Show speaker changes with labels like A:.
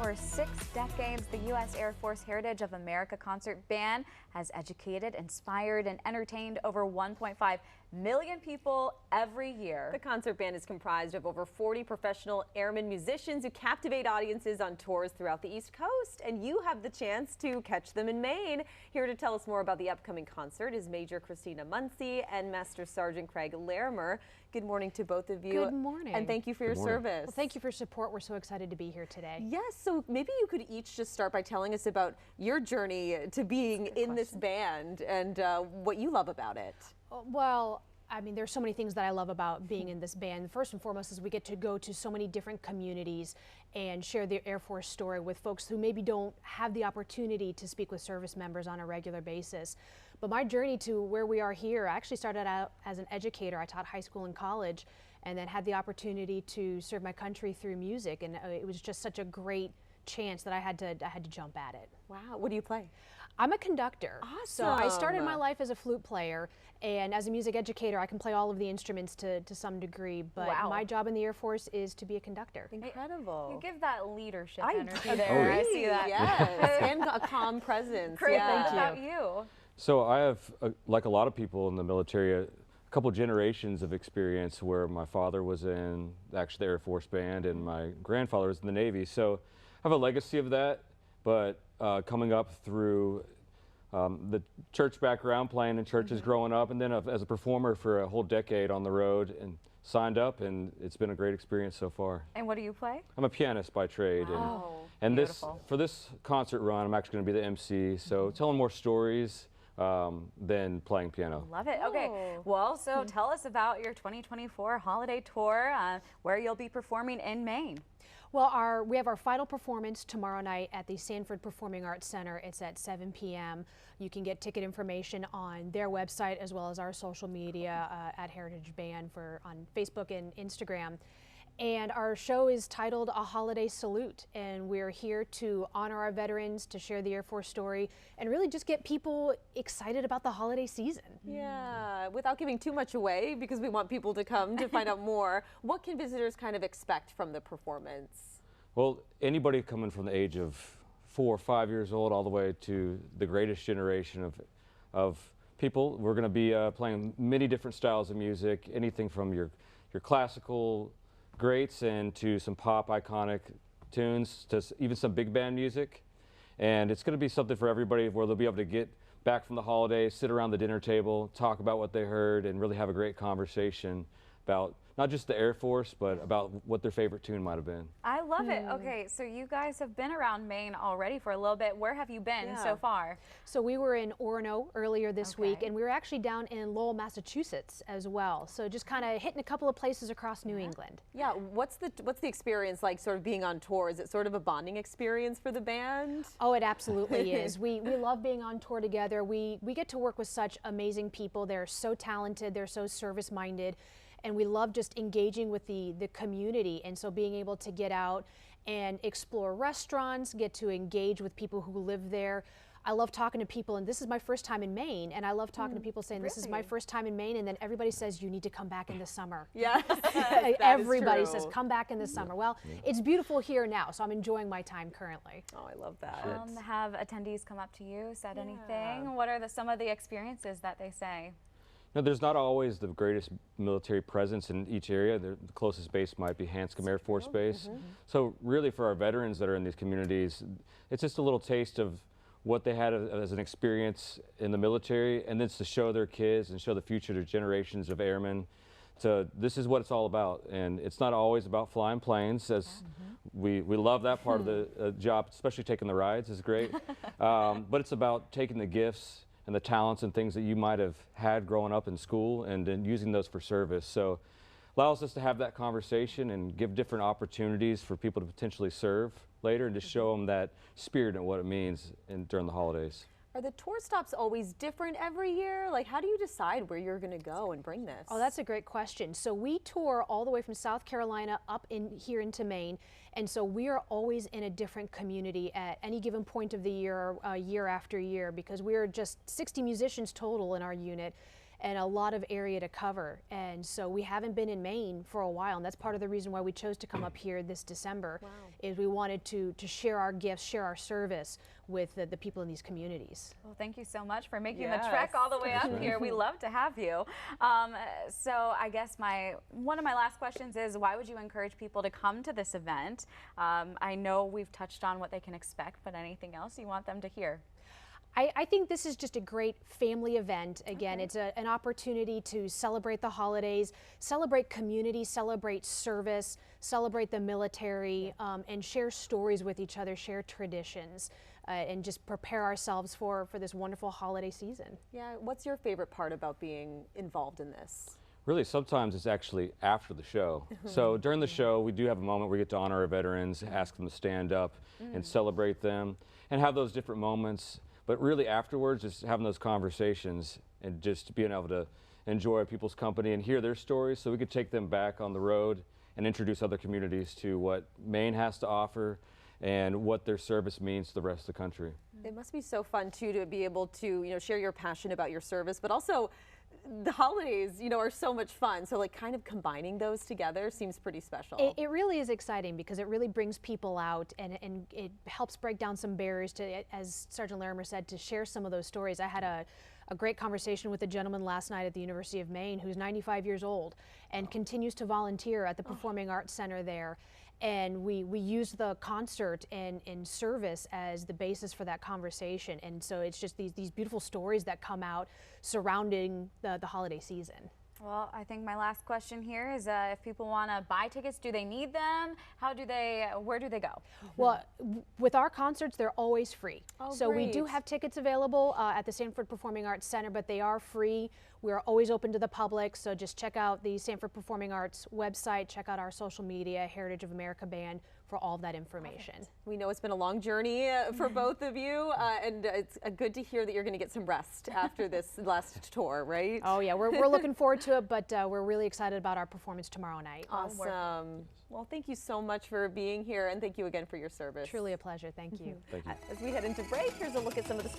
A: For 6 decades, the U.S. Air Force Heritage of America Concert Band has educated, inspired, and entertained over 1.5 million people every year.
B: The concert band is comprised of over 40 professional airmen musicians who captivate audiences on tours throughout the East Coast, and you have the chance to catch them in Maine. Here to tell us more about the upcoming concert is Major Christina Muncy and Master Sergeant Craig Larimer. Good morning to both of you.
C: Good morning.
B: And thank you for your service.
C: Well, thank you for your support. We're so excited to be here today.
B: Yes, so maybe you could each just start by telling us about your journey to being in this band and what you love about it.
C: Well, I mean, there's so many things that I love about being in this band. First and foremost is we get to go to so many different communities and share the Air Force story with folks who maybe don't have the opportunity to speak with service members on a regular basis. But my journey to where we are here, I actually started out as an educator. I taught high school and college, and then had the opportunity to serve my country through music, and it was just such a great chance that I had to jump at it.
B: Wow, what do you play?
C: I'm a conductor.
B: Awesome.
C: So I started my life as a flute player, and as a music educator I can play all of the instruments to some degree, but my job in the Air Force is to be a conductor.
B: Incredible.
A: You give that leadership
B: I
A: energy
B: agree.
A: there. I see that.
B: Yes, and a calm presence.
A: Craig,
B: Yeah.
A: what about you?
D: So I have, like a lot of people in the military, a couple generations of experience where my father was in actually the Air Force Band and my grandfather was in the Navy. So I have a legacy of that, but coming up through the church background, playing in churches growing up, and then as a performer for a whole decade on the road and signed up, and it's been a great experience so far.
A: And what do you play?
D: I'm a pianist by trade.
A: Wow.
D: And
A: Beautiful.
D: for this concert run, I'm actually going to be the MC, so telling more stories than playing piano.
A: Love it. Okay. Well, so tell us about your 2024 holiday tour, where you'll be performing in Maine.
C: Well, we have our final performance tomorrow night at the Sanford Performing Arts Center. It's at 7 p.m. You can get ticket information on their website as well as our social media at Heritage Band on Facebook and Instagram. And our show is titled A Holiday Salute, and we're here to honor our veterans, to share the Air Force story, and really just get people excited about the holiday season.
B: Yeah, without giving too much away, because we want people to come to find out more, what can visitors kind of expect from the performance?
D: Well, anybody coming from the age of 4 or 5 years old all the way to the greatest generation of people, we're going to be playing many different styles of music, anything from your classical greats and to some pop iconic tunes to even some big band music. And it's going to be something for everybody where they'll be able to get back from the holidays, sit around the dinner table, talk about what they heard, and really have a great conversation about not just the Air Force, but about what their favorite tune might have been.
A: I love it. Okay, so you guys have been around Maine already for a little bit. Where have you been so far?
C: So we were in Orono earlier this week, and we were actually down in Lowell, Massachusetts as well. So just kind of hitting a couple of places across New England.
B: Yeah, what's the experience like, sort of being on tour? Is it sort of a bonding experience for the band?
C: Oh, it absolutely is. We love being on tour together. We get to work with such amazing people. They're so talented. They're so service-minded. And we love just engaging with the community, and so being able to get out and explore restaurants, get to engage with people who live there. I love talking to people, and this is my first time in Maine, and I love talking to people saying, this is my first time in Maine, and then everybody says, you need to come back in the summer.
B: Yes,
C: everybody says, come back in the summer. Well, it's beautiful here now, so I'm enjoying my time currently.
B: Oh, I love that.
A: Have attendees come up to you, said anything? What are some of the experiences that they say?
D: No, there's not always the greatest military presence in each area. The closest base might be Hanscom Air Force Base. So really for our veterans that are in these communities, it's just a little taste of what they had as an experience in the military, and then to show their kids and show the future generations of airmen. This is what it's all about, and it's not always about flying planes, as we love that part of the job, especially taking the rides is great, but it's about taking the gifts and the talents and things that you might have had growing up in school and then using those for service. So allows us to have that conversation and give different opportunities for people to potentially serve later and to show them that spirit and what it means during the holidays.
B: Are the tour stops always different every year? Like, how do you decide where you're going to go and bring this?
C: Oh, that's a great question. So we tour all the way from South Carolina up here into Maine, and so we are always in a different community at any given point of the year, year after year, because we're just 60 musicians total in our unit. and a lot of area to cover. And so we haven't been in Maine for a while, and that's part of the reason why we chose to come up here this December.
B: Wow.
C: Is we wanted to share our gifts, share our service with the people in these communities.
A: Well, thank you so much for making
B: Yes.
A: the trek all the way up here. We love to have you. So I guess one of my last questions is, why would you encourage people to come to this event? I know we've touched on what they can expect, but anything else you want them to hear?
C: I think this is just a great family event. Again, it's an opportunity to celebrate the holidays, celebrate community, celebrate service, celebrate the military, and share stories with each other, share traditions, and just prepare ourselves for this wonderful holiday season.
B: Yeah, what's your favorite part about being involved in this?
D: Really, sometimes it's actually after the show. So during the show, we do have a moment where we get to honor our veterans, ask them to stand up and celebrate them, and have those different moments. But really afterwards, just having those conversations and just being able to enjoy people's company and hear their stories so we could take them back on the road and introduce other communities to what Maine has to offer and what their service means to the rest of the country.
B: It must be so fun too to be able to, share your passion about your service, but also the holidays, are so much fun. So like kind of combining those together seems pretty special.
C: It really is exciting because it really brings people out, and it helps break down some barriers to, as Sergeant Larimer said, to share some of those stories. I had a great conversation with a gentleman last night at the University of Maine who's 95 years old and continues to volunteer at the Performing Arts Center there. And we used the concert and service as the basis for that conversation. And so it's just these beautiful stories that come out surrounding the holiday season.
A: Well, I think my last question here is, if people want to buy tickets, do they need them? Where do they go?
C: Well, with our concerts, they're always free.
B: Oh,
C: so we do
B: great.
C: have tickets available at the Sanford Performing Arts Center, but they are free. We're always open to the public, so just check out the Sanford Performing Arts website, check out our social media, Heritage of America Band, for all of that information.
B: We know it's been a long journey for both of you, and it's good to hear that you're going to get some rest after this last tour, right?
C: Oh yeah, we're looking forward to it, but we're really excited about our performance tomorrow night.
B: Awesome. Well, thank you so much for being here, and thank you again for your service.
C: Truly a pleasure. Thank you.
D: Thank you.
B: As we head into break, here's a look at some of the stories